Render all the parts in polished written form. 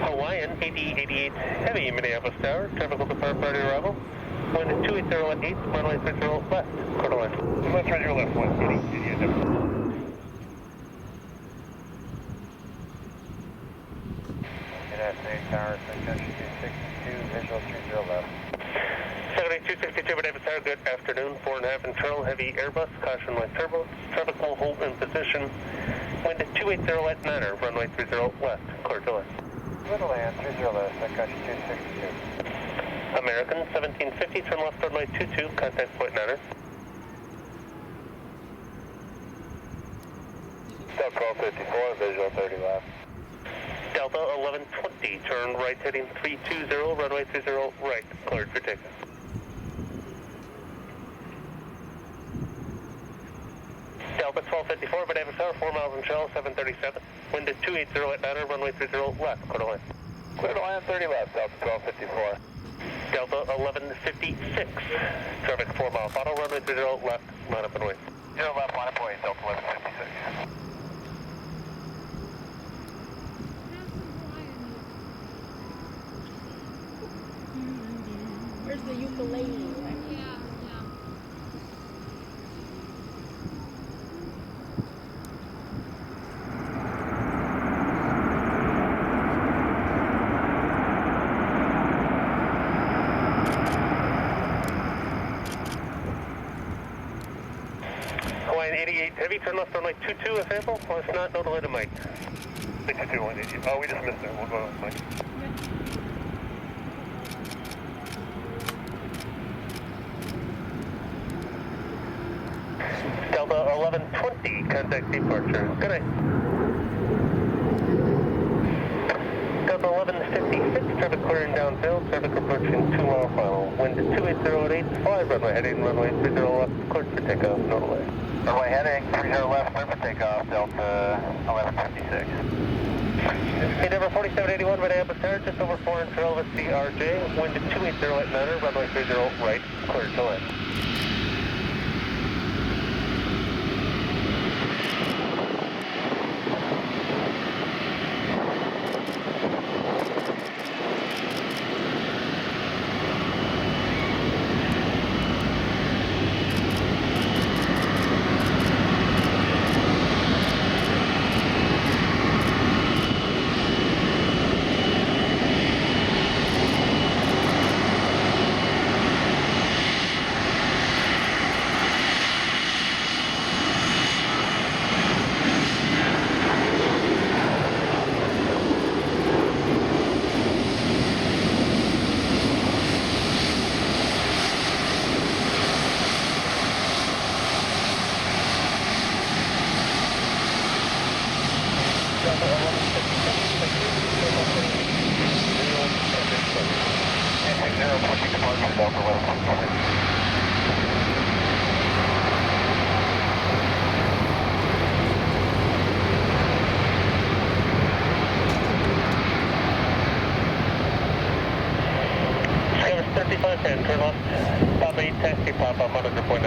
Hawaiian 8088 Heavy Minneapolis Tower, traffic will depart prior to arrival. Wind 280 at 8, runway 30 left, quarter left. Left, right, your left, 180. Good afternoon, Tower, Country 262, visual 30 left. 78262 Minneapolis Tower, good afternoon. 4.5 internal, heavy Airbus, caution light turbulence. Traffic will hold in position. Wind 280 at 9er, runway 30 left, quarter left. Little land, 30 left, Country 262. American 1750, turn left runway 22, contact point 9er. Delta 1254, visual 30 left. Delta 1120, turn right heading 320, runway 30 right, cleared for takeoff. Delta 1254, Minneapolis Tower, 4 miles in shell, 737. Wind at 280 at 9er, runway 30 left, clear to land. Clear to land, 30 left, Delta 1254. Delta 1156, traffic 4 mile final, runway 30 left, line up and wait. 0 left, line up and wait, Delta 1156. Where's the ukulele? Yeah. Hawaiian 88 heavy, turn left runway 22, a sample, or if not, no delay to Mike. 62, 180. Oh, we just missed it, we'll go on Mike. Delta 1120, contact departure. Good night. Delta 1156, traffic clearing downfield, traffic approaching 2 mile final. Wind 280 at 8, 5 runway heading, runway 30 left, cleared for takeoff, no delay. Runway heading, 30 left, clear for takeoff, Delta 1156. Hey, number 4781, Minneapolis Tower, just over 4 and 12 at CRJ. Wind 280 at 9er, runway 30 right, cleared to land. Turn left, top 8, taxi, pop up, 100.9.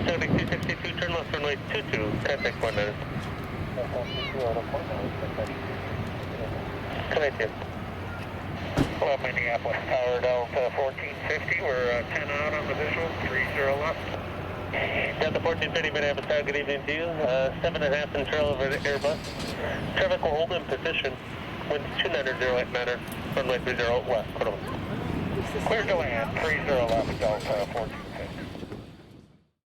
7262, turn left, runway 22, contact point 9. Connected. Hello, Minneapolis Tower, Delta 1450, we're 10 out on the visual, 30 left. Delta 1430, Minneapolis Tower, good evening to you. 7.5 in trail over the Airbus. Traffic will hold in position. Wind 290 at 9er, runway 30 left, quarter left. Clear to land, 30